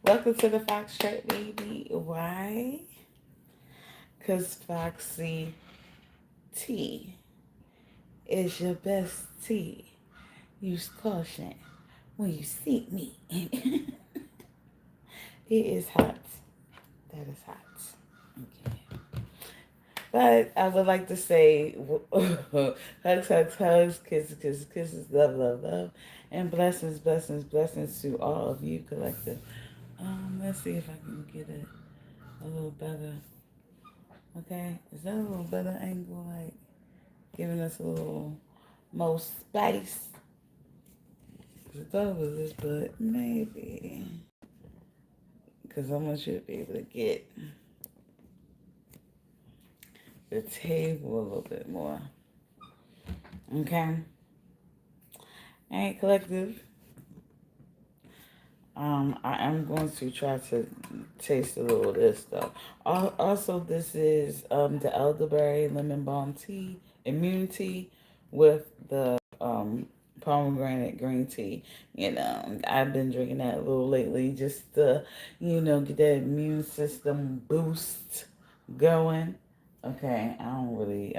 Welcome to the Fox Trap, baby. Why? Because Foxy T is your best tea. Use caution when you see me. It is hot. That is hot. Okay. But I would like to say hugs, hugs, hugs, kisses, kisses, kisses, love, love, love, and blessings, blessings, blessings to all of you collective. Let's see if I can get it a little better. Okay, is that a little better angle? Like giving us a little more spice. I thought it was this, but maybe because I want you to be able to get the table a little bit more. Okay. Alright, collective. I am going to try to taste a little of this though. Also, this is the elderberry lemon balm tea, immune tea, with the pomegranate green tea. I've been drinking that a little lately just to, get that immune system boost going. Okay, I don't really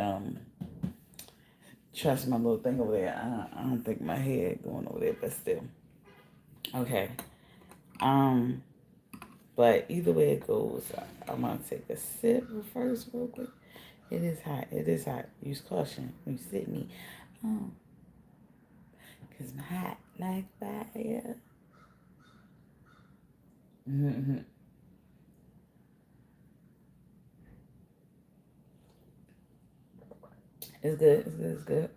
trust my little thing over there. I don't think my head going over there, but still. Okay. Um, but either way it goes, I'm gonna take a sip first, real quick. It is hot. It is hot. Use caution when you sit me. Um, cause I'm hot like fire. Mm-hmm. It's good. It's good. It's good.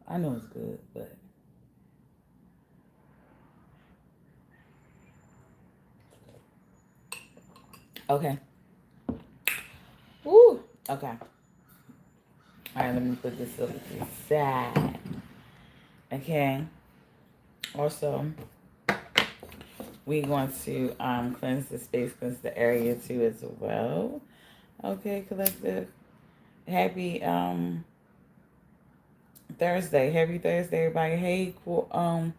I know it's good, but okay. Woo. Okay. All right. Let me put this over to the side. Okay. Also, we're going to cleanse the space, cleanse the area too as well. Okay, collective. Happy Thursday. Happy Thursday, everybody. Hey, Quora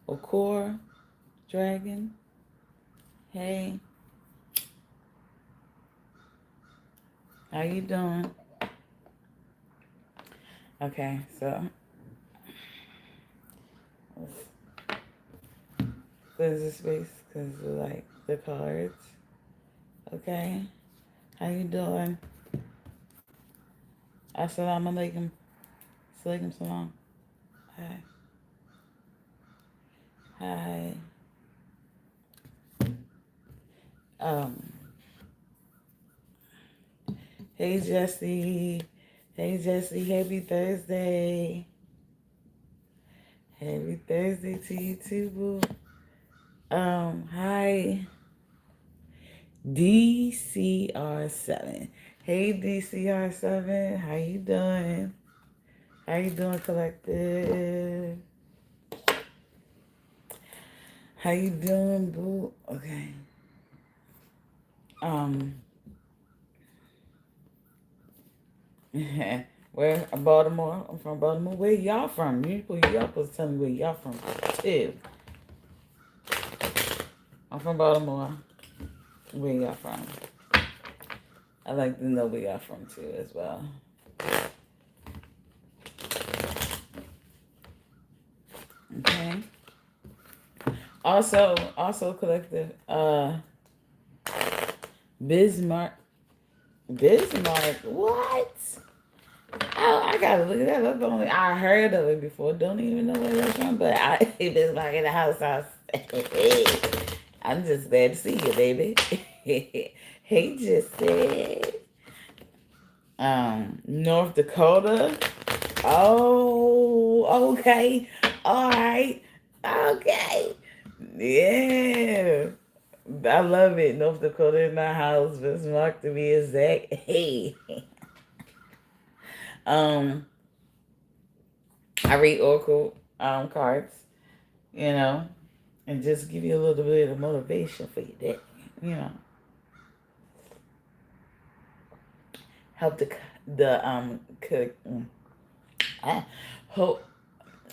or Core Dragon. Hey, how you doing? Okay, so let's cleanse the space because we like the cards. Okay, how you doing? Assalamu alaikum. Alaikum salam. Hi. Hi. Um. Hey Jesse. Hey Jesse. Happy Thursday. Happy Thursday to you too, boo. Hi. DCR7. Hey DCR7, how you doing? How you doing, collective? How you doing, boo? Okay. Um, where Baltimore? I'm from Baltimore. Where y'all from? Y'all supposed to tell me where y'all from too. I'm from Baltimore. Where y'all from? I like to know where y'all from too as well. Okay. Also collective. Bismarck. Bismarck. What? Oh, I gotta look at that. That's the only I heard of it before. Don't even know where that's from, but I Bismarck in the house. I'm just glad to see you, baby. He just said, North Dakota. Oh, okay. All right. Okay. Yeah. I love it. North Dakota in my house. Bismarck to be exact. Hey. Um, I read Oracle cards, you know, and just give you a little bit of motivation for your day, you know. Help the cook. Hope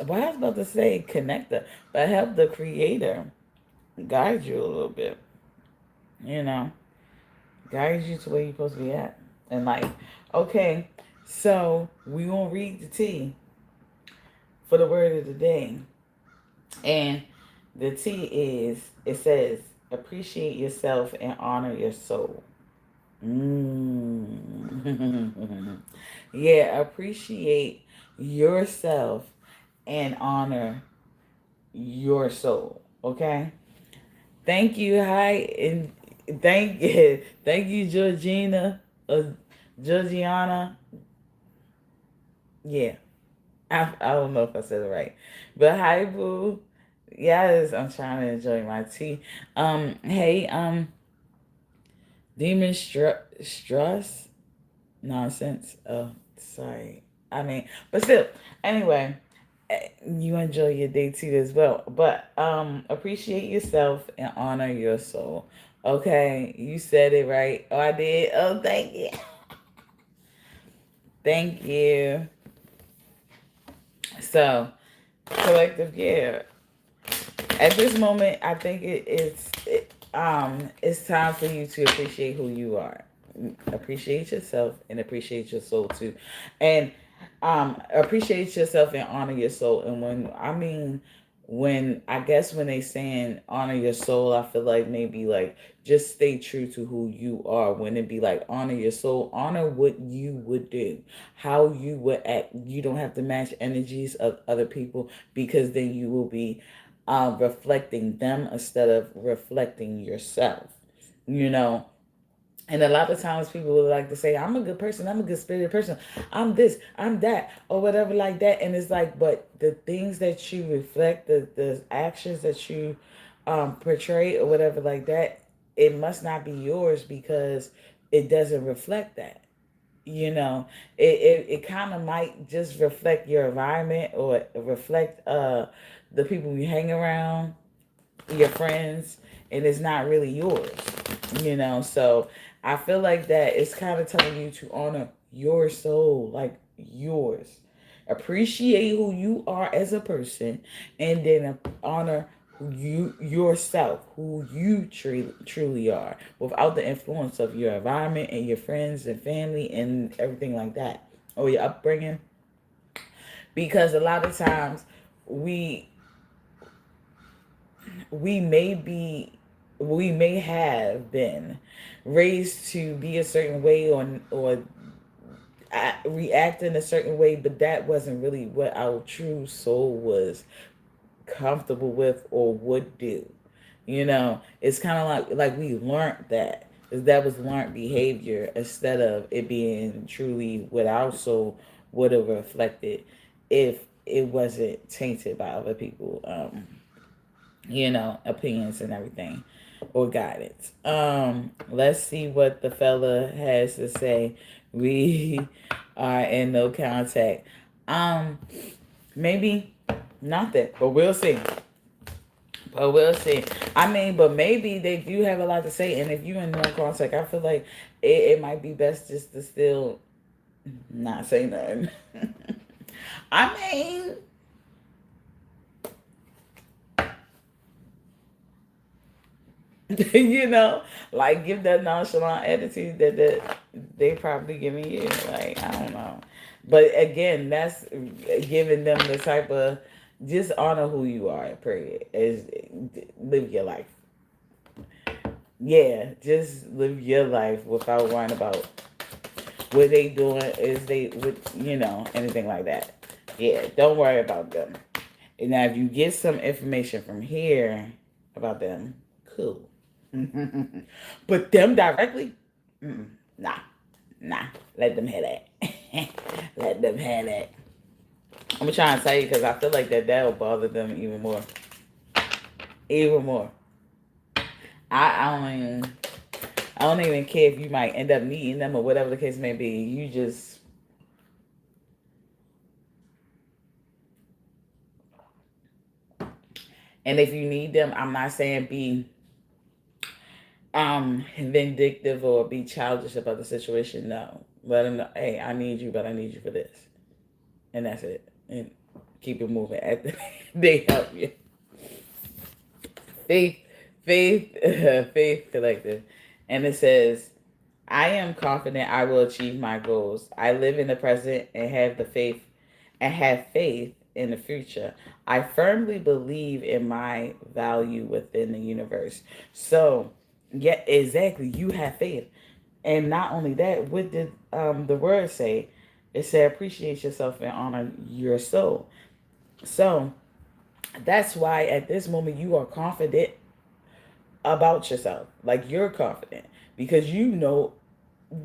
Well, I was about to say connector, but help the creator guide you a little bit. You know, guide you to where you're supposed to be at in life. Okay, so we gonna read the T for the word of the day, and the T is, it says appreciate yourself and honor your soul. Mm. Yeah, appreciate yourself and honor your soul. Okay. Thank you. Hi, and thank thank you, Georgina, Georgiana. Yeah, I don't know if I said it right, but hi, boo. Yes, I'm trying to enjoy my tea. Hey, Demon Struss nonsense. Oh, sorry. I mean, but still, anyway, you enjoy your day too as well. But appreciate yourself and honor your soul. Okay, you said it right. Oh, I did. Oh, thank you. Thank you. So, collective, yeah. At this moment, I think it's time for you to appreciate who you are, appreciate yourself, and appreciate your soul too, and appreciate yourself and honor your soul. And when I guess when they saying honor your soul, I feel like maybe like just stay true to who you are. When it be like honor your soul, honor what you would do, how you would act. You don't have to match energies of other people, because then you will be reflecting them instead of reflecting yourself. You know, and a lot of times people would like to say, I'm a good person, I'm a good spirited person, I'm this, I'm that, or whatever like that. And it's like, but the things that you reflect, the actions that you portray or whatever like that, it must not be yours because it doesn't reflect that. You know, it kind of might just reflect your environment or reflect the people you hang around, your friends, and it's not really yours. You know, so I feel like that it's kind of telling you to honor your soul, like yours. Appreciate who you are as a person, and then honor who you yourself, who you truly are, without the influence of your environment and your friends and family and everything like that, or your upbringing. Because a lot of times we we may be we may have been raised to be a certain way, or react in a certain way, but that wasn't really what our true soul was comfortable with or would do. You know, it's kind of like we learned that. That was learned behavior instead of it being truly what our soul would have reflected if it wasn't tainted by other people. Opinions and everything, or guidance. Let's see what the fella has to say. We are in no contact. Um, Maybe nothing, but we'll see. But we'll see. I mean, but maybe they do have a lot to say, and if you in no contact, I feel like it might be best just to still not say nothing. I mean, you know, like give that nonchalant attitude that they probably giving you. Like, I don't know, but again, that's giving them the type of, just honor who you are. Period. Is live your life. Yeah, just live your life without worrying about what they doing. Is they with anything like that. Yeah, don't worry about them. And now if you get some information from here about them, cool. But them directly, nah, nah. Let them have that. Let them have that. I'm trying to tell you because I feel like that'll bother them even more, even more. I don't even care if you might end up meeting them or whatever the case may be. You just, and if you need them, I'm not saying be vindictive or be childish about the situation. No, let them know, hey, I need you, but I need you for this, and that's it. And keep it moving. They help you. Faith, faith collective. And it says, I am confident I will achieve my goals. I live in the present and have faith in the future. I firmly believe in my value within the universe. So, yeah, exactly. You have faith. And not only that, what did the word say? It said, appreciate yourself and honor your soul. So, that's why at this moment you are confident about yourself. Like you're confident because you know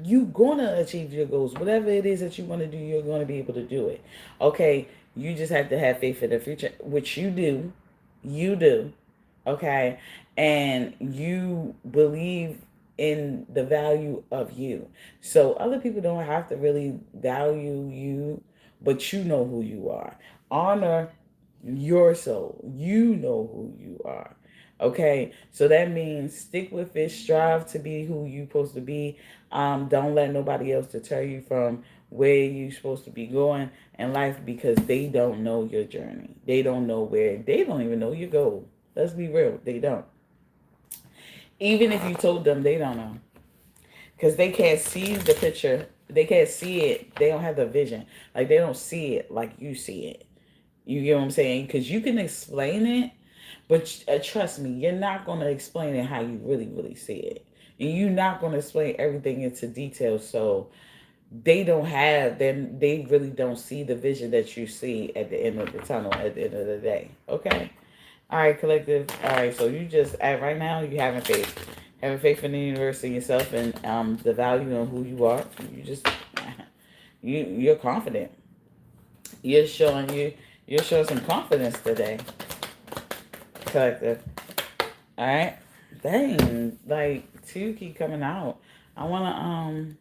you're gonna achieve your goals. Whatever it is that you want to do, you're gonna be able to do it. Okay, you just have to have faith in the future, which you do. You do. Okay, and you believe in the value of you. So other people don't have to really value you, but you know who you are. Honor your soul. You know who you are. Okay, so that means stick with it, strive to be who you're supposed to be. Don't let nobody else deter you from where you're supposed to be going in life because they don't know your journey. They don't know they don't even know your goal. Let's be real, they don't. Even if you told them, they don't know because they can't see the picture. They can't see it. They don't have the vision. Like they don't see it like you see it. You get what I'm saying? Because you can explain it, but trust me, you're not going to explain it how you really, really see it. And you're not going to explain everything into detail. So they don't have, then they really don't see the vision that you see at the end of the tunnel at the end of the day. Okay? All right, collective. All right, so you just, at right now, you having faith. Having faith in the universe and yourself and the value of who you are. You just, you're confident. You're showing you're showing some confidence today, collective. All right, dang, like two keep coming out. I wanna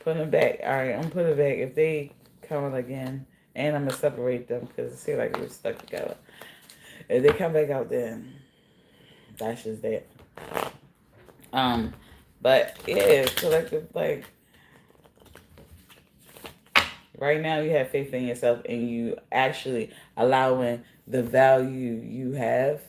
put them back. All right, I'm gonna put it back if they come out again, and I'm gonna separate them because it seems like we're stuck together. If they come back out, then that's just that. Um, but yeah, collective, like right now you have faith in yourself and you actually allowing the value you have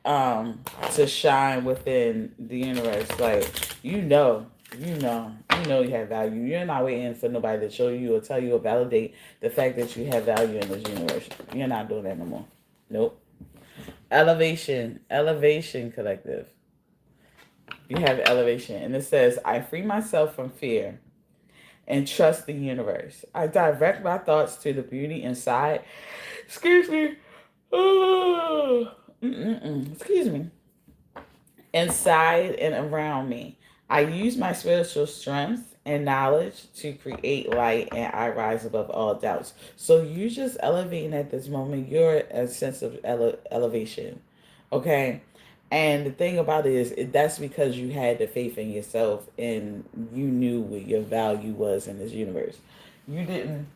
to shine within the universe. Like you have value. You're not waiting for nobody to show you or tell you or validate the fact that you have value in this universe. You're not doing that no more. Nope. Elevation collective. You have elevation and it says, I free myself from fear and trust the universe. I direct my thoughts to the beauty inside. Excuse me. Excuse me. Inside and around me. I use my spiritual strength and knowledge to create light and I rise above all doubts. So you just elevating at this moment. You're a sense of elevation. Okay? And the thing about it is, that's because you had the faith in yourself and you knew what your value was in this universe. You didn't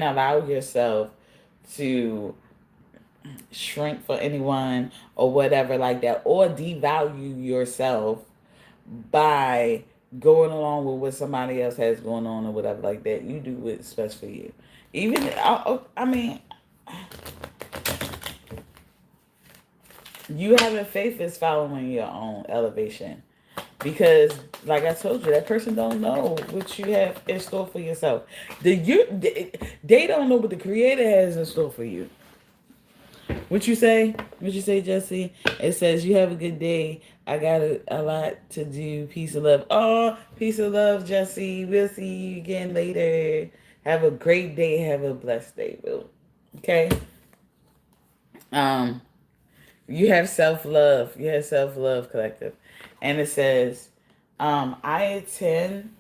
allow yourself to shrink for anyone or whatever like that, or devalue yourself by going along with what somebody else has going on or whatever like that. You do what's best for you. Even I mean, you having faith is following your own elevation. Because, like I told you, that person don't know what you have in store for yourself. They don't know what the Creator has in store for you. What you say? What you say, Jesse? It says, you have a good day. I got a lot to do. Peace and love. Oh, peace and love, Jesse. We'll see you again later. Have a great day. Have a blessed day, boo. Okay? Um, you have self-love. You have self-love, collective. And it says, I attend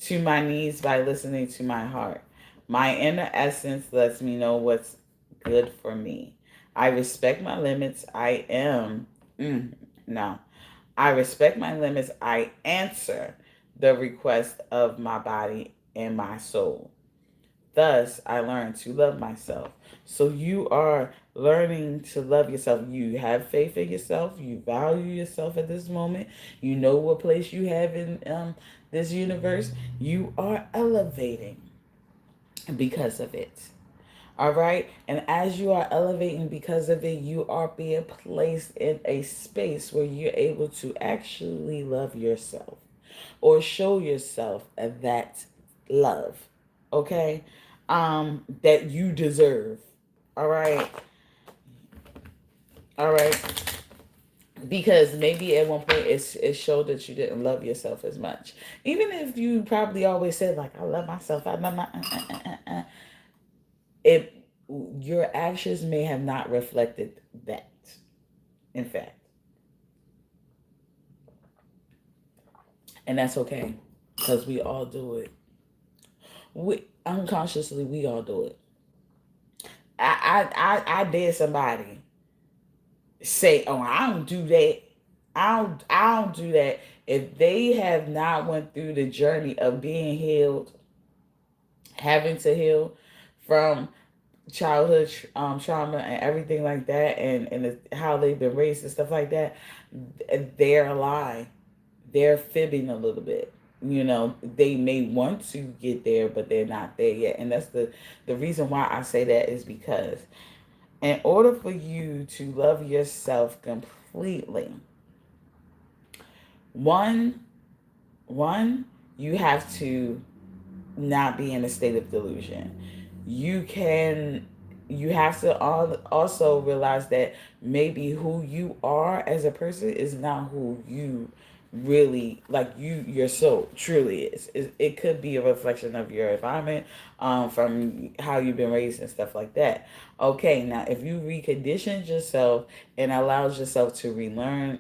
to my needs by listening to my heart. My inner essence lets me know what's good for me. I respect my limits. No. I respect my limits. I answer the request of my body and my soul. Thus, I learn to love myself. So you are learning to love yourself. You have faith in yourself. You value yourself at this moment. You know what place you have in this universe. You are elevating. because of it. All right. And as you are elevating because of it, you are being placed in a space where you're able to actually love yourself or show yourself that love. Okay. That you deserve. All right. All right. Because maybe at one point it showed that you didn't love yourself as much. Even if you probably always said, like, I love myself, I love my it your actions may have not reflected that, in fact. And that's okay. Because we all do it. We unconsciously we all do it. I dare somebody say, oh, I don't do that. I don't do that. If they have not went through the journey of being healed, having to heal from childhood trauma and everything like that, and how they've been raised and stuff like that, they're a lie. They're fibbing a little bit. They may want to get there, but they're not there yet. And that's the reason why I say that is because in order for you to love yourself completely, one one you have to not be in a state of delusion. You have to also realize that maybe who you are as a person is not who you really, like, your soul truly is. It could be a reflection of your environment, from how you've been raised and stuff like that. Okay, now if you reconditioned yourself and allowed yourself to unlearn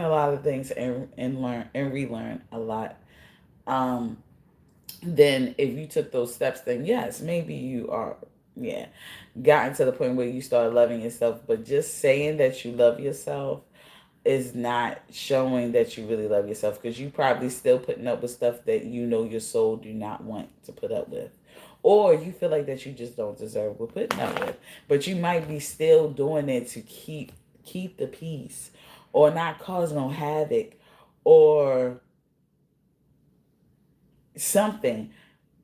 a lot of things, and learn and relearn a lot, um then if you took those steps, then yes, maybe you are, yeah, gotten to the point where you start loving yourself. But just saying that you love yourself is not showing that you really love yourself, because you probably still putting up with stuff that your soul do not want to put up with, or you feel like that you just don't deserve what putting up with. But you might be still doing it to keep the peace, or not cause no havoc, or something,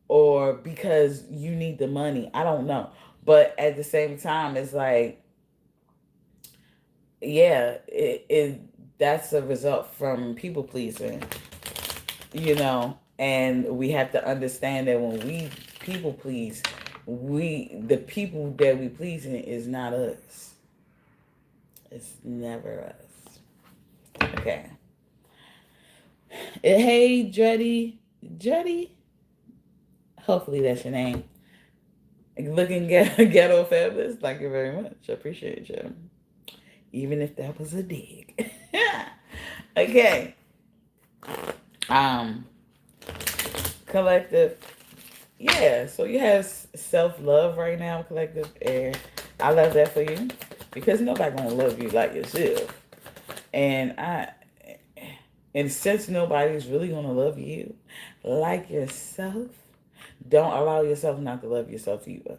or because you need the money. I don't know. But at the same time, it's like, yeah, it that's a result from people pleasing, and we have to understand that when we people please, the people that we pleasing is not us. It's never us. Okay. Hey, Dreddy. Hopefully that's your name. Looking ghetto fabulous. Thank you very much. I appreciate you. Even if that was a dig. Okay. Um, Collective. Yeah, so you have self-love right now, Collective, and I love that for you, because nobody gonna love you like yourself. And since nobody's really gonna love you like yourself, don't allow yourself not to love yourself either.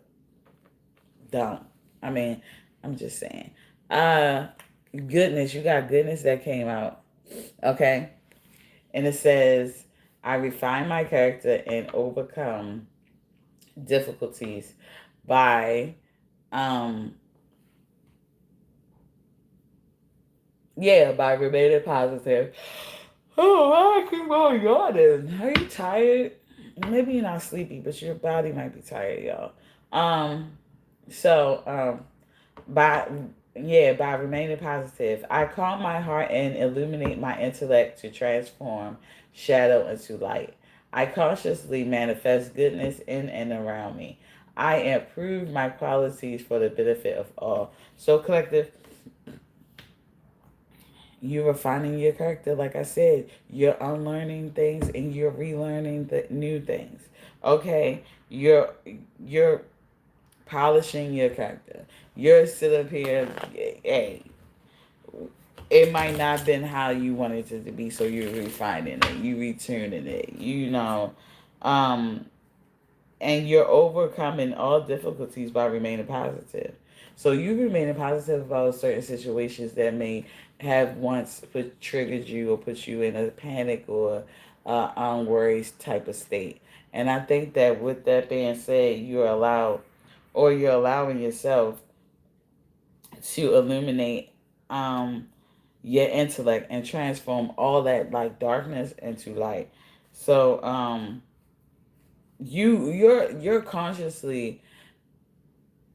Don't. I mean, I'm just saying. Uh Goodness, you got goodness that came out. Okay? And it says, I refine my character and overcome difficulties by um by remaining positive. Oh, I keep on yawning. Are you tired? Maybe you're not sleepy, but your body might be tired, y'all. Um so by by remaining positive, I calm my heart and illuminate my intellect to transform shadow into light. I consciously manifest goodness in and around me. I improve my qualities for the benefit of all. So, Collective, you're refining your character. Like I said, you're unlearning things and you're relearning the new things. Okay, you're polishing your character. You're sitting up here, hey, it might not have been how you wanted it to be, so you're refining it, you retuning it, um, and you're overcoming all difficulties by remaining positive. So you remaining positive about certain situations that may have once triggered you or put you in a panic or unworried type of state. And I think that with that being said, you're allowing yourself to illuminate your intellect and transform all that like darkness into light. So you're consciously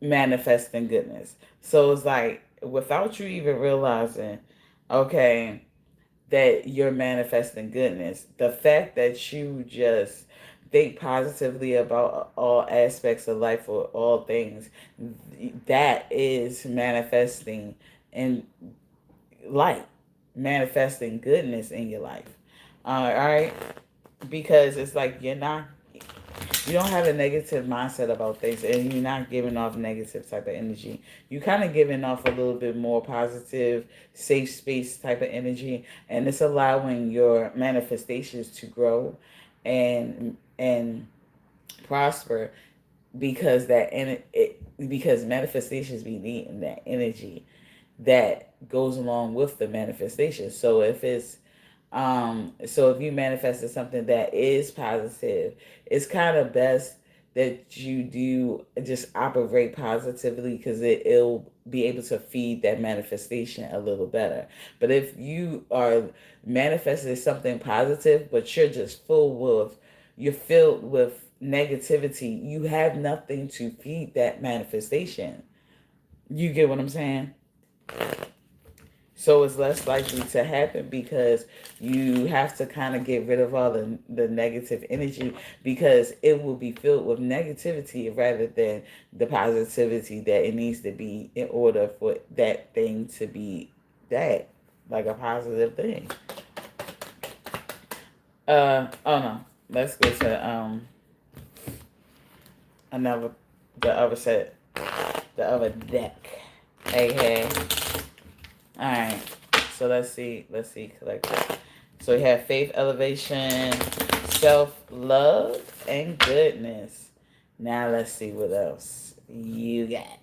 manifesting goodness. So it's like without you even realizing, okay, that you're manifesting goodness. The fact that you just think positively about all aspects of life or all things, that is manifesting in light, manifesting goodness in your life. All right, because it's like you don't have a negative mindset about things, and you're not giving off negative type of energy. You kind of giving off a little bit more positive, safe space type of energy, and it's allowing your manifestations to grow and prosper because because manifestations be needing that energy that goes along with the manifestation. So if you manifested something that is positive, it's kind of best that you do just operate positively because it'll be able to feed that manifestation a little better. But if you are manifesting something positive, but you're filled with negativity, you have nothing to feed that manifestation. You get what I'm saying? So it's less likely to happen because you have to kind of get rid of all the negative energy because it will be filled with negativity rather than the positivity that it needs to be in order for that thing to be that, like a positive thing. Oh no. Let's go to another the other set the other deck. Okay. Alright. So let's see. Collective. So we have faith, elevation, self love, and goodness. Now let's see what else you got.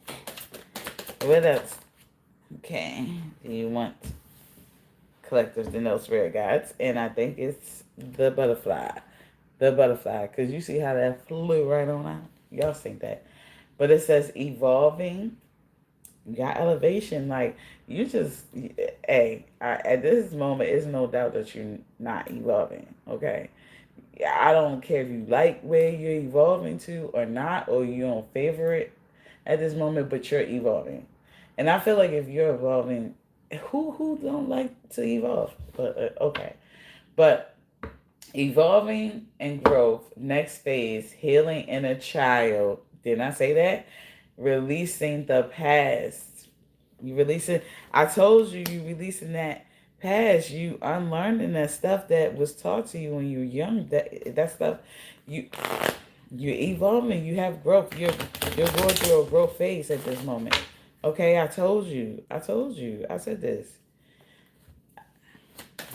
What else? Okay. Do you want collectives to know spirit guides? And I think it's the butterfly. The butterfly. Because you see how that flew right on out? Y'all think that. But it says evolving. You got elevation. Like, you just, hey, at this moment, it's no doubt that you're not evolving. Okay. I don't care if you like where you're evolving to or not, or you don't favor it at this moment, but you're evolving. And I feel like if you're evolving, who don't like to evolve? But okay. But evolving and growth, next phase, healing inner child. Didn't I say that? Releasing the past. You releasing. I told you, you releasing that past. You unlearning that stuff that was taught to you when you were young. That stuff, you you're evolving. You have growth. You're going through a growth phase at this moment. Okay, I told you. I told you. I said this.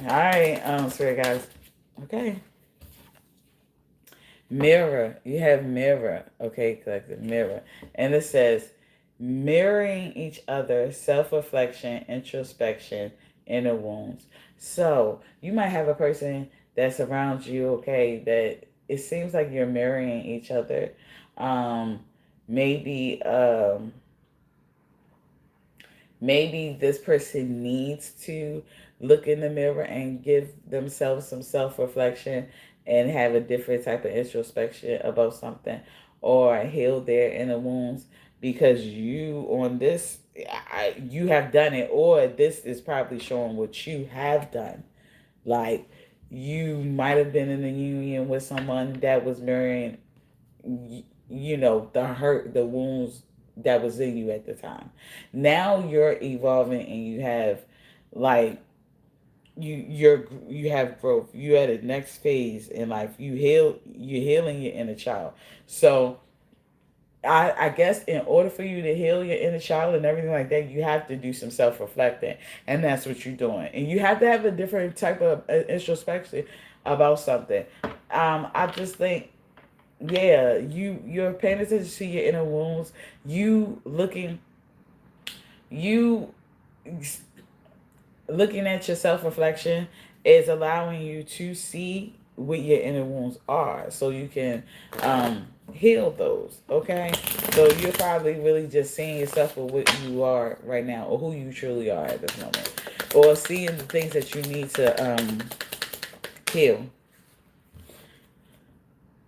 All right, sorry guys. Okay. Mirror. You have mirror. Okay, collective mirror. And it says mirroring each other, self-reflection, introspection, inner wounds. So you might have a person that's around you, okay, that it seems like you're mirroring each other. Um, maybe maybe this person needs to look in the mirror and give themselves some self-reflection and have a different type of introspection about something or heal their inner wounds because you have done it, or this is probably showing what you have done. Like, you might have been in a union with someone that was mirroring, the hurt, the wounds that was in you at the time. Now you're evolving and you have, like, you have growth. You at the next phase in life. You're healing your inner child. So I guess in order for you to heal your inner child and everything like that, you have to do some self reflecting, and that's what you're doing. And you have to have a different type of introspection about something. I just think, yeah, you're paying attention to your inner wounds. You looking at your self reflection is allowing you to see what your inner wounds are, so you can heal those. Okay, so you're probably really just seeing yourself for what you are right now, or who you truly are at this moment, or seeing the things that you need to heal.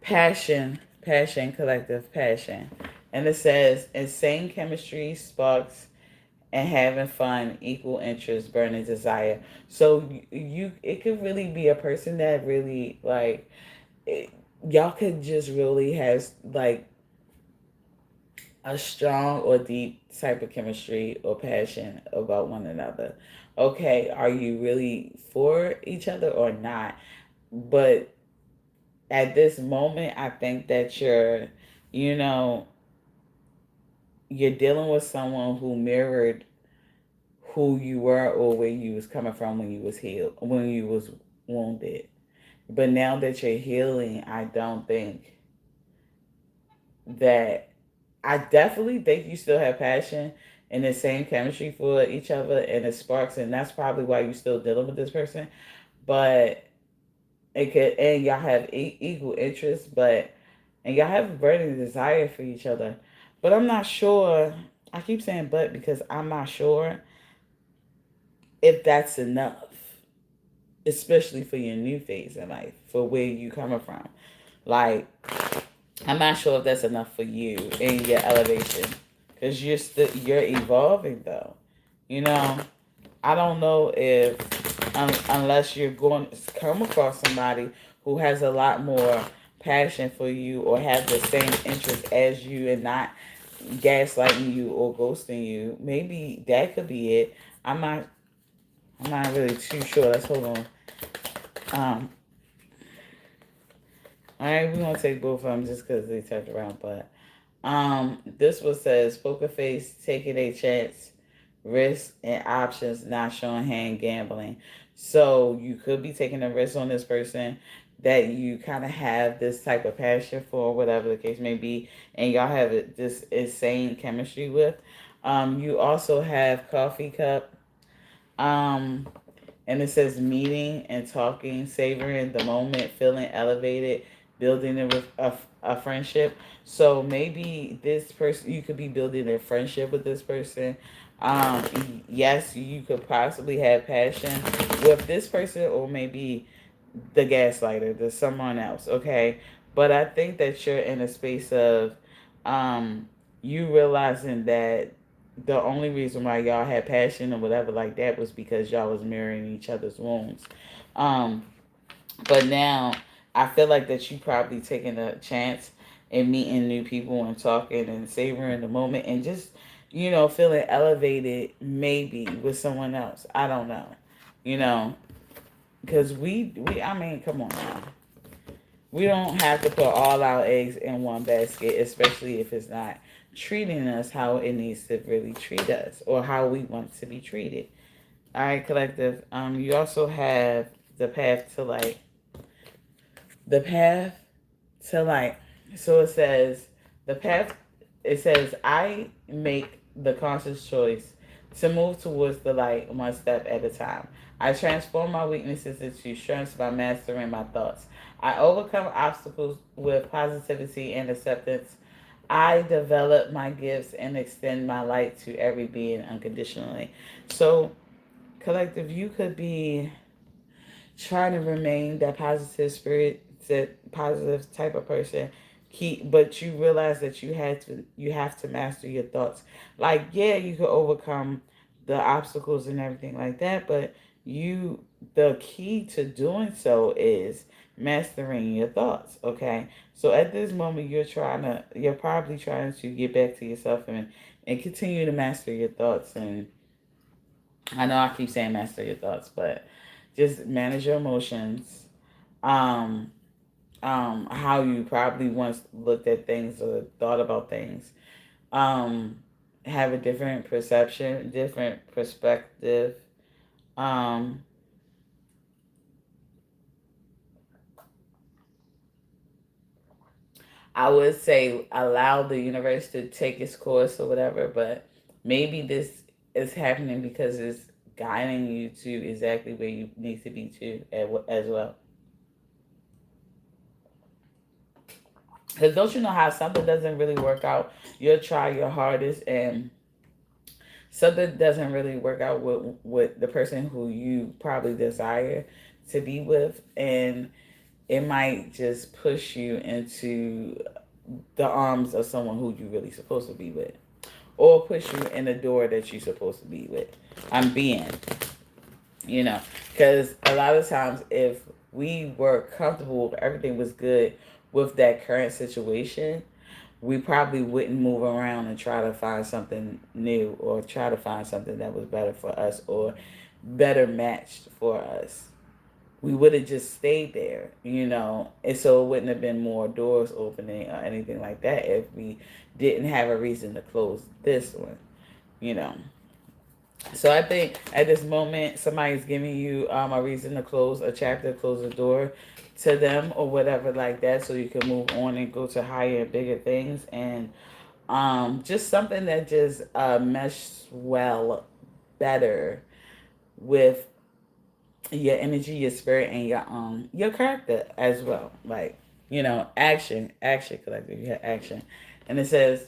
Passion, collective passion. And it says insane chemistry, sparks, and having fun, equal interest, burning desire. So you it could really be a person that really like it, y'all could just really have like a strong or deep type of chemistry or passion about one another. Okay, are you really for each other or not? But at this moment, I think that you know, you're dealing with someone who mirrored who you were or where you was coming from when you was healed, when you was wounded. But now that you're healing, I don't think that I definitely think you still have passion and the same chemistry for each other and it sparks, and that's probably why you're still dealing with this person. But it could, and y'all have equal interests, but and y'all have a burning desire for each other. But I'm not sure. I keep saying but because I'm not sure if that's enough, especially for your new phase in life, for where you coming from. Like, I'm not sure if that's enough for you in your elevation, because you're evolving though. You know, I don't know if unless you're going to come across somebody who has a lot more passion for you or have the same interest as you and not gaslighting you or ghosting you. Maybe that could be it. I'm not. I'm not really too sure. Let's hold on. Um, all right, we're gonna take both of them just because they touch around. But this one says poker face, taking a chance, risk and options, not showing hand, gambling. So you could be taking a risk on this person that you kind of have this type of passion for, whatever the case may be, and y'all have this insane chemistry with. You also have coffee cup. Um, and it says meeting and talking, savoring the moment, feeling elevated, building a friendship. So maybe this person, you could be building a friendship with this person. Yes, you could possibly have passion with this person, or maybe the gaslighter, the someone else. Okay, but I think that you're in a space of um, you realizing that the only reason why y'all had passion or whatever like that was because y'all was mirroring each other's wounds. Um, but now I feel like that you probably taking a chance and meeting new people and talking and savoring the moment and just feeling elevated maybe with someone else. I don't know, you know, because we I mean, come on now. We don't have to put all our eggs in one basket, especially if it's not treating us how it needs to really treat us or how we want to be treated. All right, collective. You also have the path to light. The path to light. So it says the path. It says I make the conscious choice to move towards the light one step at a time. I transform my weaknesses into strengths by mastering my thoughts. I overcome obstacles with positivity and acceptance. I develop my gifts and extend my light to every being unconditionally. So, collective, you could be trying to remain that positive spirit, that positive type of person. But you realize that you have to master your thoughts. Like, yeah, you could overcome the obstacles and everything like that, but the key to doing so is mastering your thoughts. Okay, so at this moment, you're probably trying to get back to yourself and continue to master your thoughts. And I know I keep saying master your thoughts, but just manage your emotions. Um, how you probably once looked at things or thought about things. Um, have a different perception, different perspective. Um, I would say allow the universe to take its course or whatever, but maybe this is happening because it's guiding you to exactly where you need to be to as well. Because don't you know how something doesn't really work out? You'll try your hardest, and something doesn't really work out with the person who you probably desire to be with, and it might just push you into the arms of someone who you really supposed to be with, or push you in the door that you're supposed to be with. I'm being, you know, because a lot of times if we were comfortable, everything was good with that current situation, we probably wouldn't move around and try to find something new, or try to find something that was better for us or better matched for us. We would have just stayed there, and so it wouldn't have been more doors opening or anything like that if we didn't have a reason to close this one, you know. So I think at this moment, somebody's giving you a reason to close a chapter, close a door to them or whatever like that, so you can move on and go to higher and bigger things, and just something that just meshes well better with your energy, your spirit, and your character as well. Like, action collective. You have action, and it says,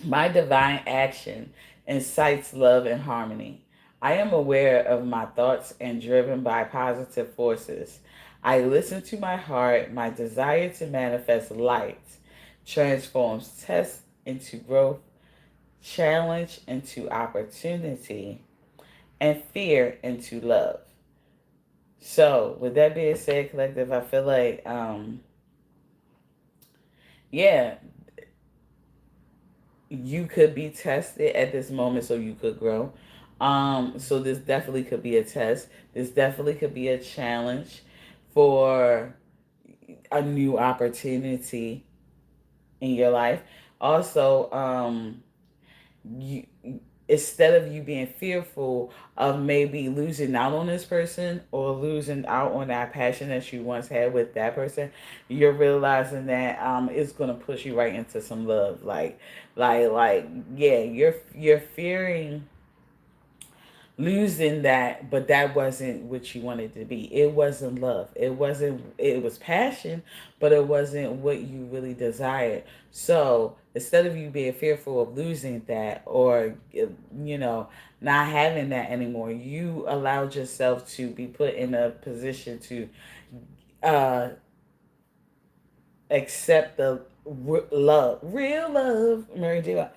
"My divine action incites love and harmony. I am aware of my thoughts and driven by positive forces. I listen to my heart. My desire to manifest light transforms test into growth, challenge into opportunity, and fear into love." So, with that being said, collective, I feel like, yeah, you could be tested at this moment so you could grow. So this definitely could be a test. This definitely could be a challenge for a new opportunity in your life. Also, you, instead of you being fearful of maybe losing out on this person or losing out on that passion that you once had with that person, you're realizing that it's gonna push you right into some love. Like yeah, you're fearing losing that, but that wasn't what you wanted to be. It wasn't love. It was passion, but it wasn't what you really desired. So instead of you being fearful of losing that, or you know not having that anymore, you allowed yourself to be put in a position to uh accept the love, real love. Mary J.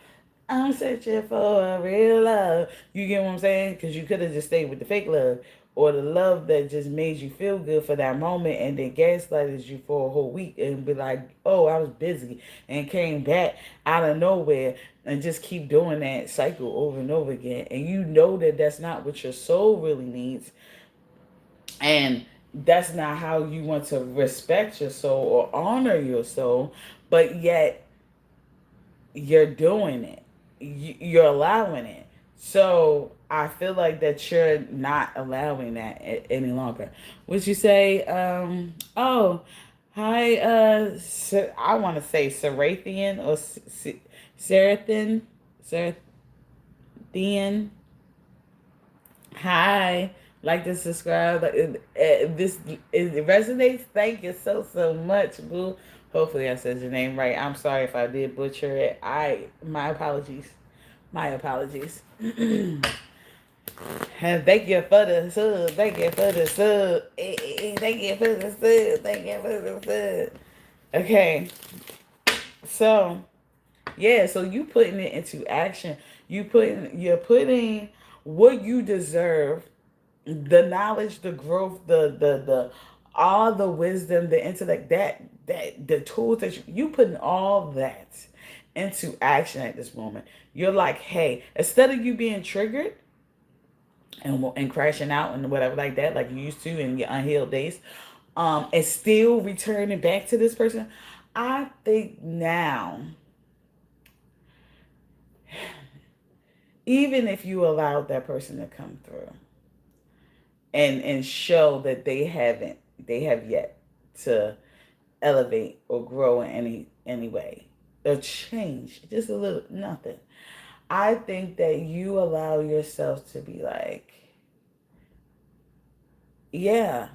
I'm searching for a real love. You get what I'm saying? Because you could have just stayed with the fake love, or the love that just made you feel good for that moment, and then gaslighted you for a whole week and be like, "Oh, I was busy," and came back out of nowhere and just keep doing that cycle over and over again. And you know that that's not what your soul really needs, and that's not how you want to respect your soul or honor your soul, but yet you're doing it. You're allowing it. So I feel like that you're not allowing that any longer. Would you say, oh, hi, I want to say Sarathian or Sarathan, Sarathian. Hi, like to subscribe. This it resonates. Thank you so much, boo. Hopefully, I said your name right. I'm sorry if I did butcher it. My apologies. My apologies. And thank you for the sub. Thank you for the sub. Thank you for the sub. Thank you for the sub. Okay, so yeah, so you putting it into action. You're putting what you deserve, the knowledge, the growth, the all the wisdom, the intellect, that the tools that you putting all that into action at this moment. You're like, hey, instead of you being triggered and crashing out and whatever like that, like you used to in your unhealed days, and still returning back to this person, I think now, even if you allowed that person to come through and show that they have yet to elevate or grow in any way or change just a little, nothing, I think that you allow yourself to be like, yeah,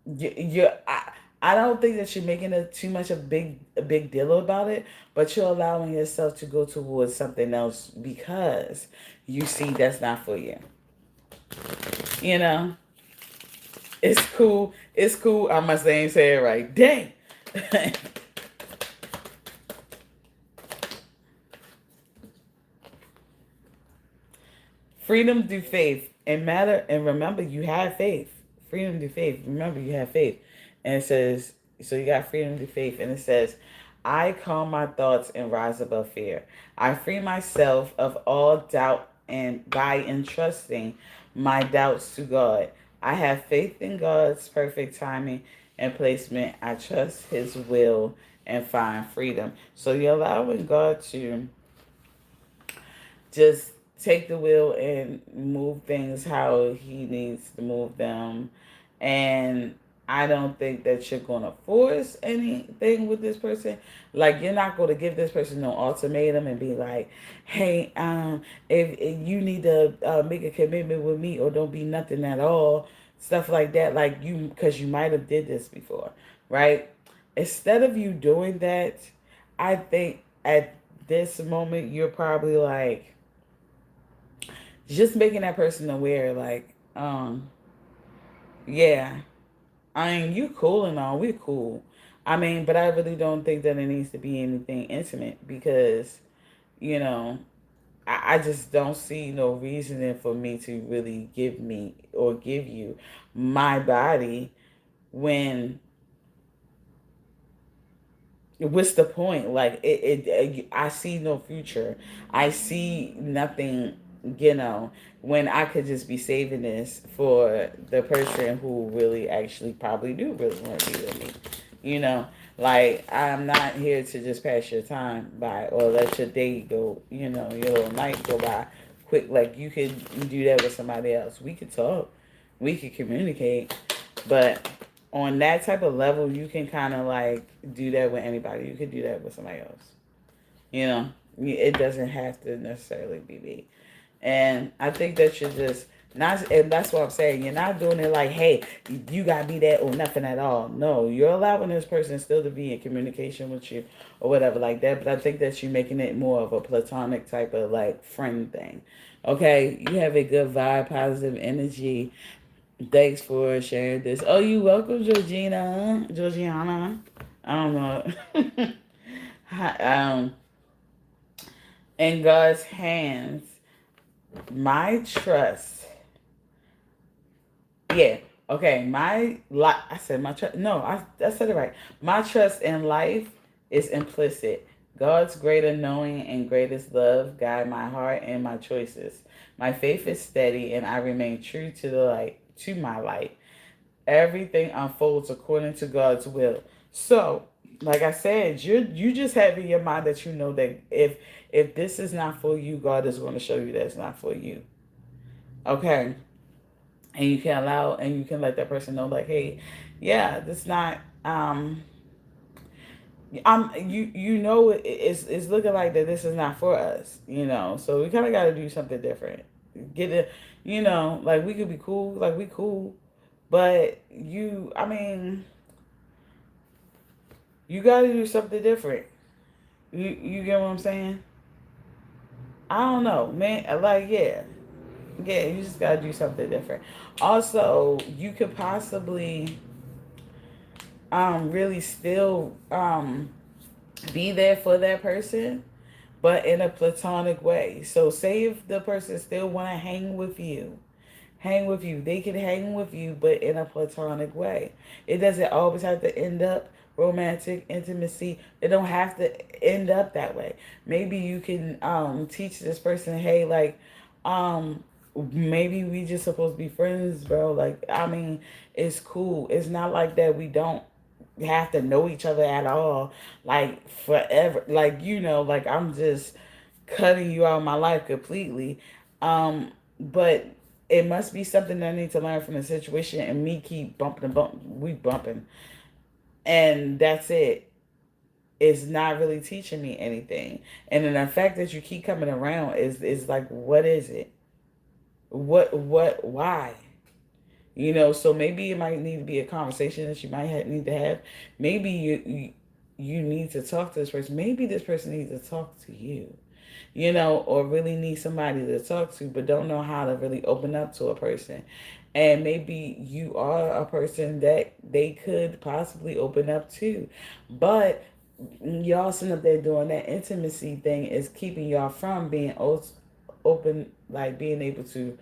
you're I don't think that you're making too much of a big deal about it, but you're allowing yourself to go towards something else because you see that's not for you. You know, it's cool. It's cool. I must ain't say it right. Dang. Freedom through faith and matter. And remember, you have faith. Freedom through faith. Remember, you have faith. And it says, so you got freedom through faith. And it says, I calm my thoughts and rise above fear. I free myself of all doubt and by entrusting my doubts to God. I have faith in God's perfect timing and placement. I trust His will and find freedom. So you're allowing God to just take the wheel and move things how he needs to move them. And I don't think that you're going to force anything with this person. Like, you're not going to give this person no ultimatum and be like, hey, if you need to make a commitment with me or don't be nothing at all, stuff like that. Like, you, because you might have did this before, right? Instead of you doing that, I think at this moment you're probably like, just making that person aware, like, yeah, I mean, you cool and all, we're cool. I mean, but I really don't think that it needs to be anything intimate because, you know, I just don't see no reasoning for me to really give me or give you my body when what's the point? Like I see no future. I see nothing. When I could just be saving this for the person who really, actually, probably do really want to be with me. You know, like, I'm not here to just pass your time by or let your day go. Your little night go by quick. Like, you could do that with somebody else. We could talk. We could communicate, but on that type of level, you can kind of like do that with anybody. You could do that with somebody else. You know, it doesn't have to necessarily be me. And I think that you're just not, and that's what I'm saying. You're not doing it like, hey, you gotta be that or nothing at all. No, you're allowing this person still to be in communication with you or whatever like that. But I think that you're making it more of a platonic type of like friend thing. Okay, you have a good vibe, positive energy. Thanks for sharing this. Oh, you welcome, Georgiana. I don't know. In God's hands, my trust. Yeah. Okay. I said my trust. No, I said it right. My trust in life is implicit. God's greater knowing and greatest love guide my heart and my choices. My faith is steady, and I remain true to the light, to my light. Everything unfolds according to God's will. So, like I said, you just have in your mind that you know that if this is not for you, God is going to show you that it's not for you. Okay, and you can allow and you can let that person know, like, hey, yeah, this not it's looking like that this is not for us. So we kind of got to do something different. Get it, like, we could be cool, like, we cool, but I mean, you got to do something different. You get what I'm saying? I don't know, man. Like, yeah, yeah. You just got to do something different. Also, you could possibly really still be there for that person, but in a platonic way. So, say if the person still want to hang with you. They can hang with you, but in a platonic way. It doesn't always have to end up romantic intimacy. It don't have to end up that way. Maybe you can teach this person, hey, like, maybe we just supposed to be friends, bro. Like, I mean, it's cool. It's not like that we don't have to know each other at all, like, forever. Like, like, I'm just cutting you out of my life completely. But it must be something that I need to learn from the situation, and me keep bumping and we bumping, and that's it. It's not really teaching me anything. And then the fact that you keep coming around is like, what is it? Why? So maybe it might need to be a conversation that you might need to have. Maybe you need to talk to this person. Maybe this person needs to talk to you, or really need somebody to talk to, but don't know how to really open up to a person. And maybe you are a person that they could possibly open up to, but y'all sitting up there doing that intimacy thing is keeping y'all from being open, like being able to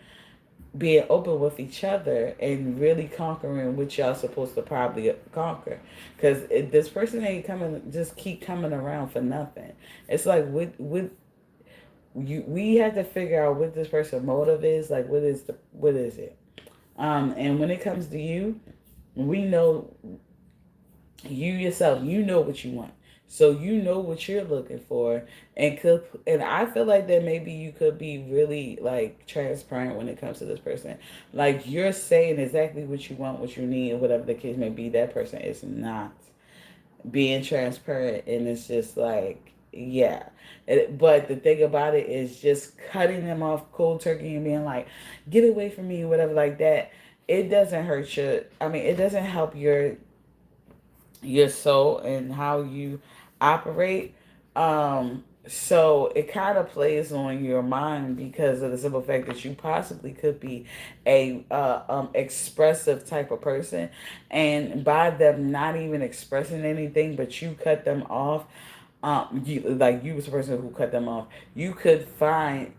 being open with each other and really conquering what y'all supposed to probably conquer. Because this person ain't coming, just keep coming around for nothing. It's like with you, we have to figure out what this person's motive is. Like, what is it? And when it comes to you, we know you yourself, you know what you want. So you know what you're looking for, and I feel like that maybe you could be really like transparent when it comes to this person. Like you're saying exactly what you want, what you need, and whatever the case may be. That person is not being transparent, and it's just like, yeah. But the thing about it is just cutting them off cold turkey and being like, get away from me, whatever like that. It doesn't hurt your. I mean, it doesn't help your soul and how you operate. So it kind of plays on your mind because of the simple fact that you possibly could be a expressive type of person, and by them not even expressing anything, but you cut them off. You was the person who cut them off. You could find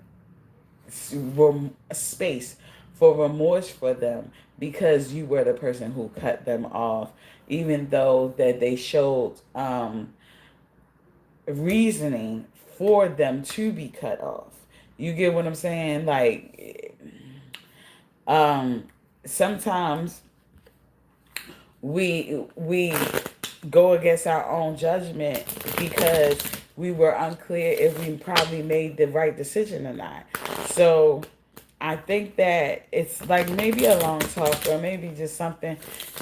space for remorse for them because you were the person who cut them off, even though that they showed reasoning for them to be cut off. You get what I'm saying? Like, um, sometimes we go against our own judgment because we were unclear if we probably made the right decision or not. So I think that it's like maybe a long talk or maybe just something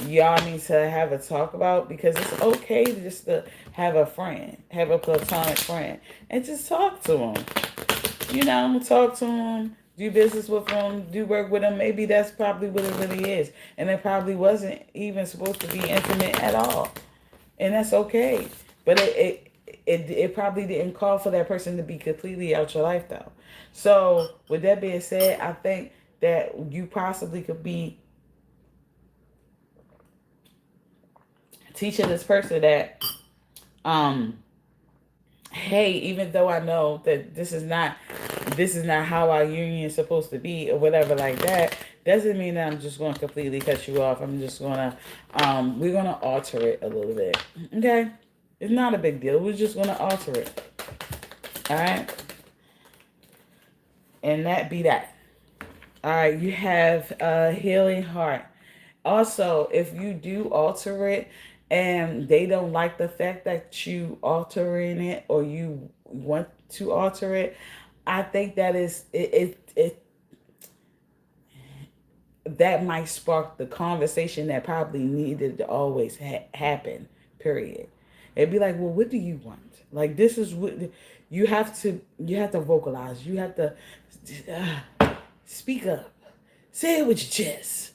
y'all need to have a talk about, because it's okay to just to have a friend, have a platonic friend, and just talk to them. Talk to them, do business with them, do work with them. Maybe that's probably what it really is. And it probably wasn't even supposed to be intimate at all. And that's okay. But it probably didn't call for that person to be completely out your life, though. So, with that being said, I think that you possibly could be teaching this person that, hey, even though I know that this is not how our union is supposed to be or whatever like that, doesn't mean that I'm just going to completely cut you off. I'm just going to, we're going to alter it a little bit. Okay? It's not a big deal. We're just going to alter it. All right? And that be that. All right, you have a healing heart. Also, if you do alter it and they don't like the fact that you altering it or you want to alter it, I think that is it that might spark the conversation that probably needed to always happen. Period. It'd be like, well, what do you want? Like, this is what you have to vocalize. You have to speak up. Say it with your chest.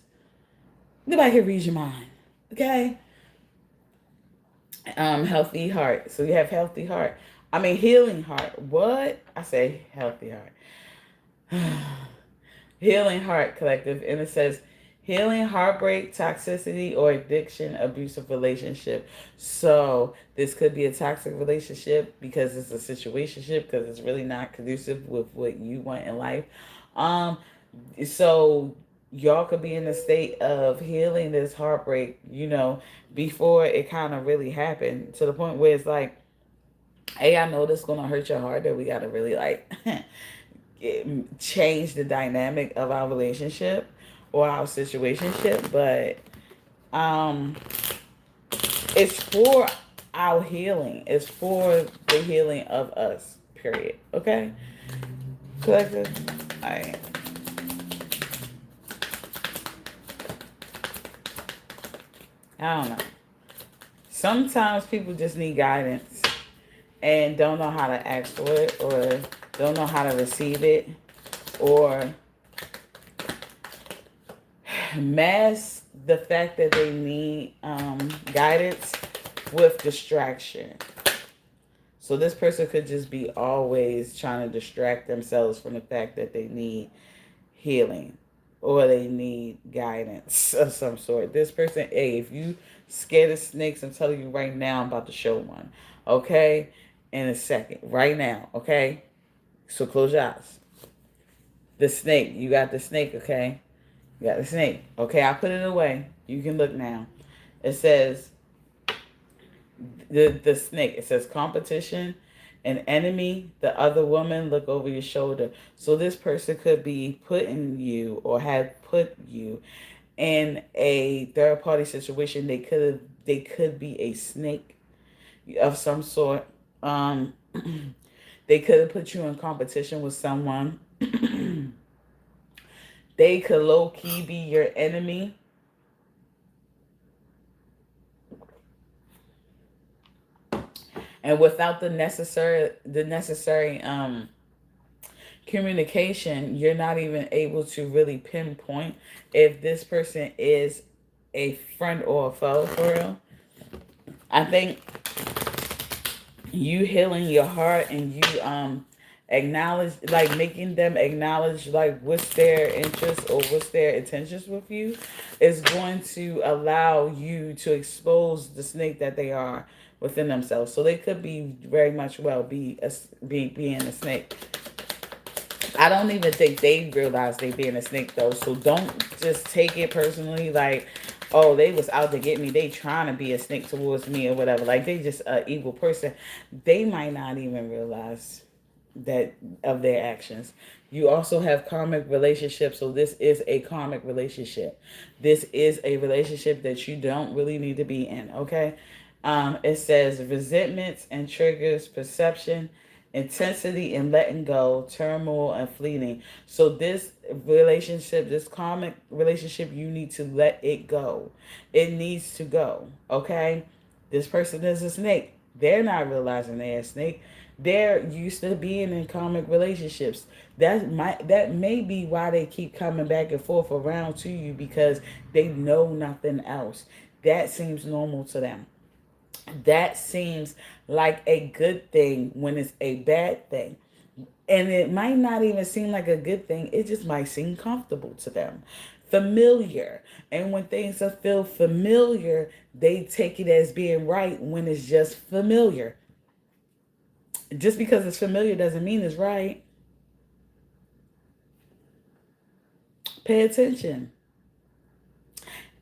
Nobody can read your mind. Okay? Healthy heart. So you have healthy heart. I mean, healing heart. What? I say healthy heart. Healing Heart Collective, and it says healing heartbreak, toxicity, or addiction, abusive relationship. So this could be a toxic relationship because it's a situationship, because it's really not conducive with what you want in life. Um, so y'all could be in a state of healing this heartbreak, before it kind of really happened, to the point where it's like, hey, I know this is gonna hurt your heart, that we gotta really like change the dynamic of our relationship or our situationship, but it's for our healing. It's for the healing of us. Period. Okay, collective. All right. I don't know. Sometimes people just need guidance and don't know how to ask for it, or don't know how to receive it, or mask the fact that they need guidance with distraction. So this person could just be always trying to distract themselves from the fact that they need healing or they need guidance of some sort. This person, hey, if you scared of snakes, I'm telling you right now, I'm about to show one. Okay? In a second. Right now. Okay? So close your eyes. The snake. You got the snake, okay? You got the snake. Okay, I put it away. You can look now. It says the snake. It says competition, an enemy, the other woman, look over your shoulder. So this person could be putting you or have put you in a third party situation. They could be a snake of some sort. They could have put you in competition with someone. They could low key be your enemy. And without the necessary communication, you're not even able to really pinpoint if this person is a friend or a foe for real. I think you healing your heart and you acknowledge, like making them acknowledge like what's their interest or what's their intentions with you is going to allow you to expose the snake that they are within themselves. So they could be very much well being a snake. I don't even think they realize they being a snake though. So don't just take it personally like, oh, they was out to get me. They trying to be a snake towards me or whatever. Like they just a evil person. They might not even realize that of their actions. You also have karmic relationships. So this is a karmic relationship. This is a relationship that you don't really need to be in. Okay. It says resentments and triggers perception, intensity and letting go, turmoil and fleeting. So this relationship, this karmic relationship, you need to let it go. It needs to go. Okay? This person is a snake. They're not realizing they're a snake. They're used to being in karmic relationships. That may be why they keep coming back and forth around to you because they know nothing else. That seems normal to them. That seems like a good thing when it's a bad thing. And it might not even seem like a good thing, it just might seem comfortable to them. Familiar. And when things are feel familiar, they take it as being right when it's just familiar. Just because it's familiar doesn't mean it's right. Pay attention.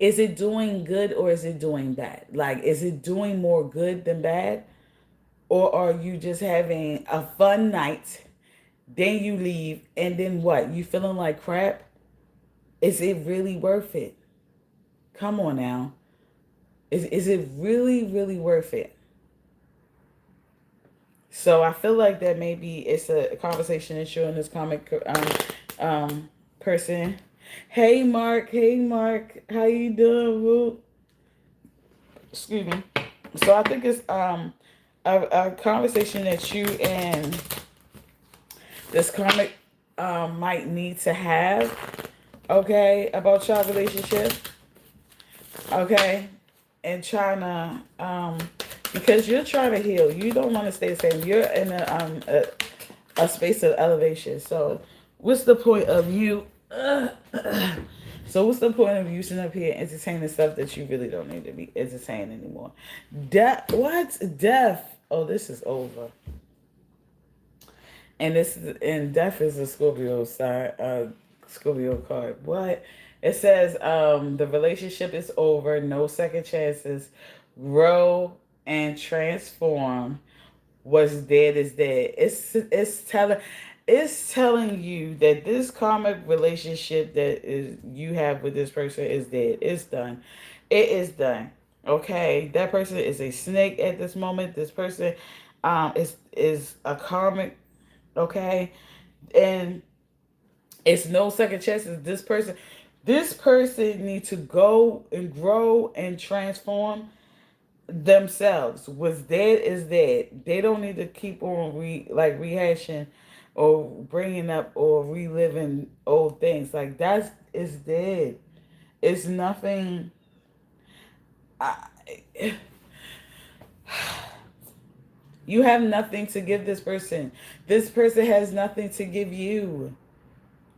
Is it doing good or is it doing bad? Like, is it doing more good than bad? Or are you just having a fun night, then you leave, and then what? You feeling like crap? Is it really worth it? Come on now. Is it really, really worth it? So I feel like that maybe it's a conversation issue in this comic person. Hey Mark, how you doing, Woo? Excuse me. So I think it's a conversation that you and this comic might need to have, okay, about your relationship, okay, and trying to because you're trying to heal. You don't want to stay the same. You're in a space of elevation. So what's the point of you? So what's the point of you sitting up here entertaining stuff that you really don't need to be entertaining anymore? Death? What? Death? Oh, this is over. And death is a Scorpio sign, Scorpio card. What? It says the relationship is over, no second chances. Grow and transform. What's dead is dead. It's telling you that this karmic relationship that is you have with this person is dead. It's done. It is done. Okay, that person is a snake at this moment. This person is a karmic. Okay, and it's no second chances. This person needs to go and grow and transform themselves. What's dead is dead. They don't need to keep on rehashing or bringing up or reliving old things. Like that's is dead. It's nothing. I, you have nothing to give this person. This person has nothing to give you.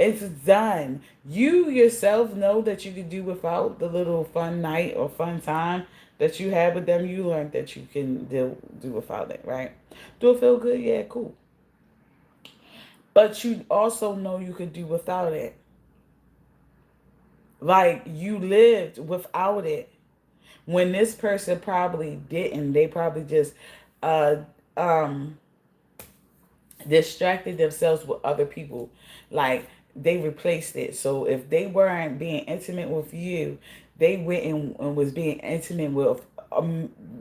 It's done. You yourself know that you could do without the little fun night or fun time that you had with them. You learned that you can do without it, right? Do it feel good? Yeah, cool. But you also know you could do without it. Like you lived without it. When this person probably didn't. They probably just uh um distracted themselves with other people. Like they replaced it. So if they weren't being intimate with you, they went and was being intimate with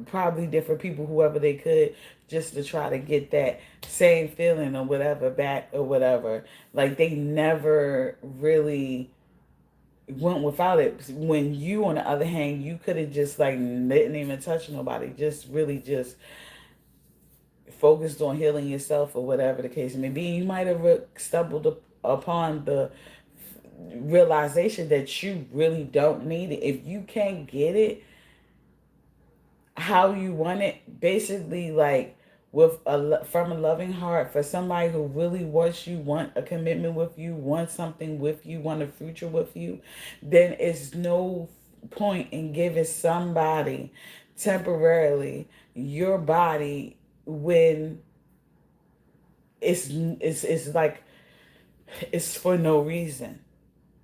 probably different people, whoever they could, just to try to get that same feeling or whatever back or whatever. Like they never really went without it. When you, on the other hand, you could have just like didn't even touch nobody, just really just focused on healing yourself or whatever the case may be. You might have stumbled upon the realization that you really don't need it. If you can't get it how you want it, basically like with from a loving heart for somebody who really wants you, want a commitment with you, want something with you, want a future with you, then it's no point in giving somebody temporarily your body when it's like it's for no reason.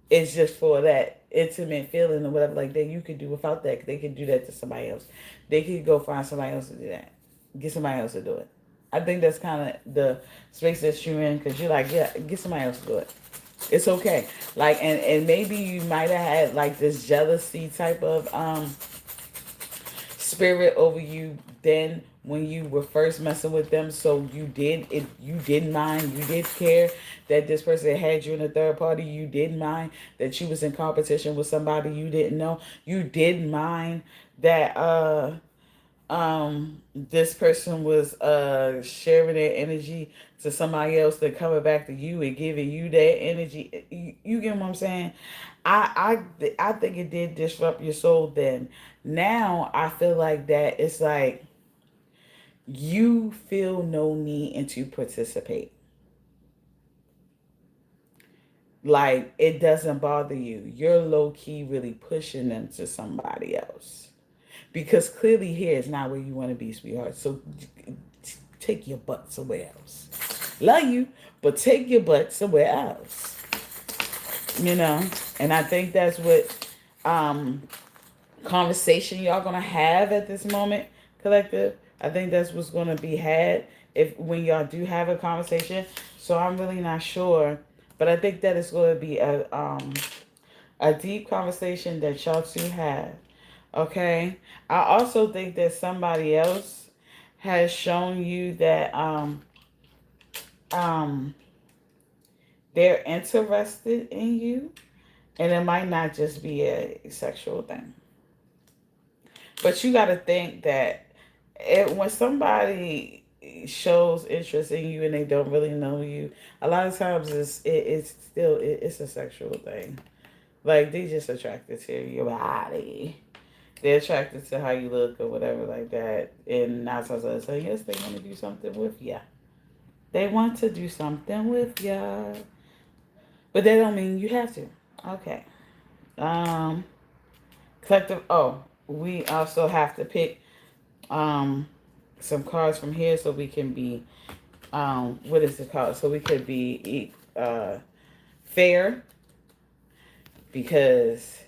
It's just for that intimate feeling or whatever like that. You could do without that. They could do that to somebody else. They could go find somebody else to do that. Get somebody else to do it. I think that's kind of the space that you're in because you're like, yeah, get somebody else to do it. It's okay. Like, and maybe you might have had like this jealousy type of spirit over you then when you were first messing with them. So you didn't mind, you did care that this person had you in a third party. You didn't mind that you was in competition with somebody you didn't know. You didn't mind that this person was sharing their energy to somebody else, that coming back to you and giving you that energy. You get what I'm saying? I think it did disrupt your soul then. Now I feel like that it's like you feel no need to participate. Like it doesn't bother you. You're low key really pushing them to somebody else. Because clearly here is not where you want to be, sweetheart. So take your butt somewhere else. Love you, but take your butt somewhere else. You know? And I think that's what um conversation y'all gonna have at this moment, collective. I think that's what's gonna be had if when y'all do have a conversation. So I'm really not sure. But I think that it's gonna be a deep conversation that y'all two have. Okay. I also think that somebody else has shown you that um they're interested in you, and it might not just be a sexual thing. But you got to think that when somebody shows interest in you and they don't really know you, a lot of times it's still it's a sexual thing. Like they just attracted to your body. They're attracted to how you look or whatever like that. And nine times out of ten, yes, they want to do something with you. They want to do something with you, but that don't mean you have to. Okay. Um, collective. Oh, we also have to pick um some cards from here so we can be what is it called? So we could be fair because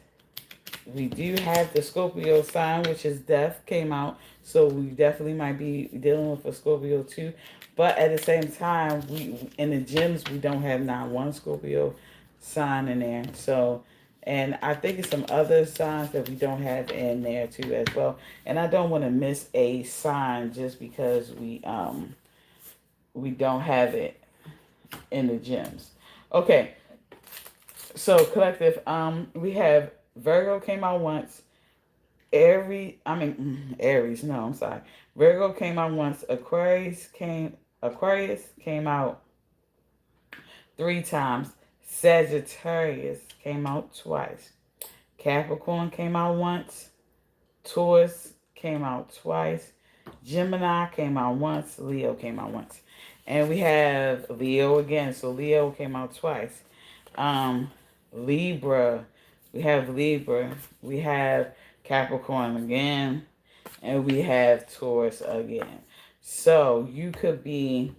we do have the Scorpio sign, which is death, came out. So we definitely might be dealing with a Scorpio too. But at the same time, we in the gyms we don't have not one Scorpio sign in there. So and I think it's some other signs that we don't have in there too as well. And I don't want to miss a sign just because we don't have it in the gyms. Okay, so collective, we have Virgo came out once. Aries. No, I'm sorry. Virgo came out once. Aquarius came out 3 times. Sagittarius came out twice. Capricorn came out once. Taurus came out twice. Gemini came out once. Leo came out once. And we have Leo again. So Leo came out twice. Um, Libra. We have Libra. We have Capricorn again. And we have Taurus again. So you could be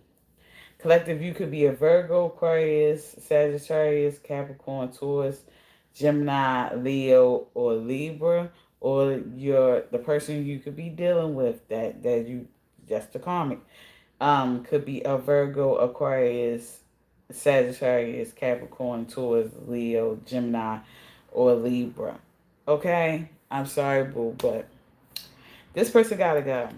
collective, you could be a Virgo, Aquarius, Sagittarius, Capricorn, Taurus, Gemini, Leo, or Libra, or the person you could be dealing with that you just the karmic. Could be a Virgo, Aquarius, Sagittarius, Capricorn, Taurus, Leo, Gemini, or Libra. Okay? I'm sorry, boo, but this person gotta go.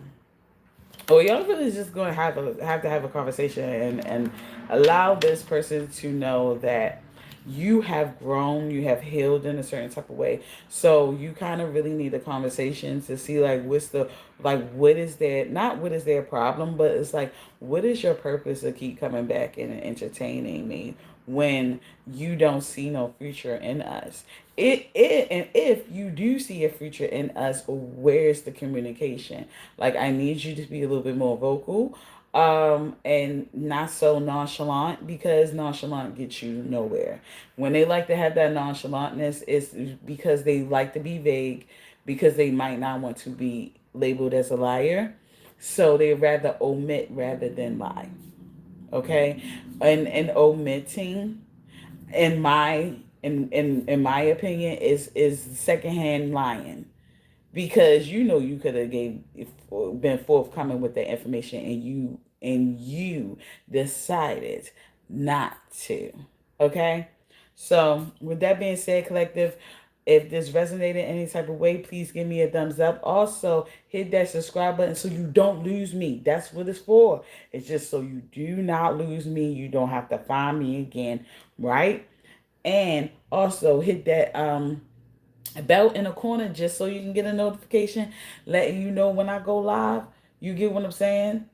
Well, y'all really just going to have a conversation and allow this person to know that you have grown, you have healed in a certain type of way. So you kind of really need a conversation to see like what is their, not what is their problem, but it's like what is your purpose to keep coming back and entertaining me when you don't see no future in us. And if you do see a future in us, where's the communication? Like I need you to be a little bit more vocal, and not so nonchalant, because nonchalant gets you nowhere. When they like to have that nonchalantness, it's because they like to be vague, because they might not want to be labeled as a liar. So they rather omit rather than lie. Okay? And omitting, in my opinion, is secondhand lying, because you could have been forthcoming with the information, and you decided not to. Okay, so with that being said, collective, if this resonated any type of way, please give me a thumbs up. Also, hit that subscribe button so you don't lose me. That's what it's for. It's just so you do not lose me. You don't have to find me again, right? And also hit that bell in the corner just so you can get a notification letting you know when I go live. You get what I'm saying?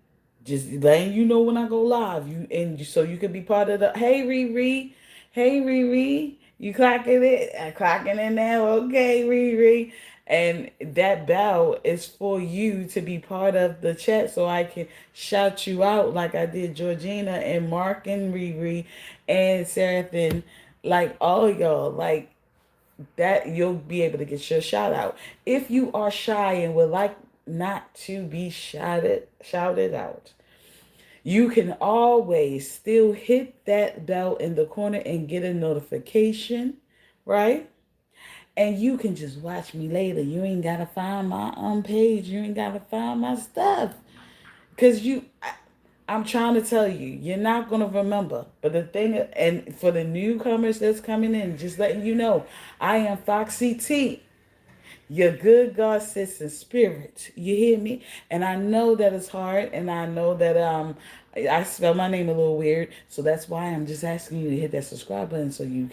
Just letting you know when I go live. So you can be part of the hey Riri. Hey Riri. You clocking it? I'm clocking it now. Okay, Riri. And that bell is for you to be part of the chat so I can shout you out like I did Georgina and Mark and Riri and Seraphin, like all y'all. Like that, you'll be able to get your shout out. If you are shy and would like not to be shouted out, you can always still hit that bell in the corner and get a notification, right? And you can just watch me later. You ain't gotta find my page. You ain't gotta find my stuff, because I'm trying to tell you, you're not going to remember. But the thing, and for the newcomers that's coming in, just letting you know, I am Foxy T, your good God, sis, and spirit. You hear me? And I know that it's hard, and I know that I spell my name a little weird, so that's why I'm just asking you to hit that subscribe button so you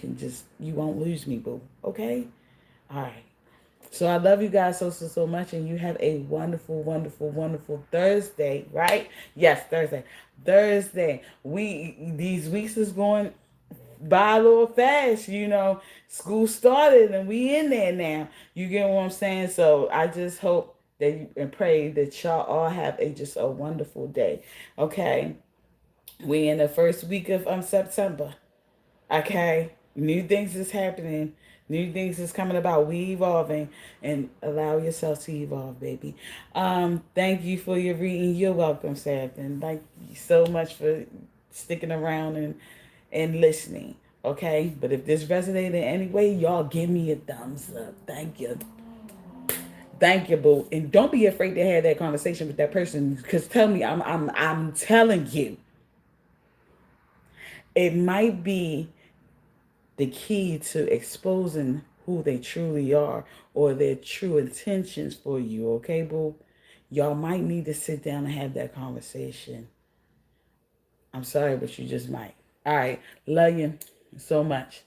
won't lose me, boo. Okay? All right. So I love you guys so much, and you have a wonderful, wonderful, wonderful Thursday, right? Yes, Thursday. Thursday. These weeks is going by a little fast. School started and we in there now. You get what I'm saying? So I just hope that you and pray that y'all all have just a wonderful day. Okay. We in the first week of September. Okay, new things is happening. New things is coming about. We evolving, and allow yourself to evolve, baby. Thank you for your reading. You're welcome, Seth, and thank you so much for sticking around and listening. Okay, but if this resonated in any way, y'all give me a thumbs up. Thank you. Thank you, boo. And don't be afraid to have that conversation with that person. Because tell me, I'm telling you, it might be the key to exposing who they truly are or their true intentions for you, okay, boo? Y'all might need to sit down and have that conversation. I'm sorry, but you just might. All right. Love you so much.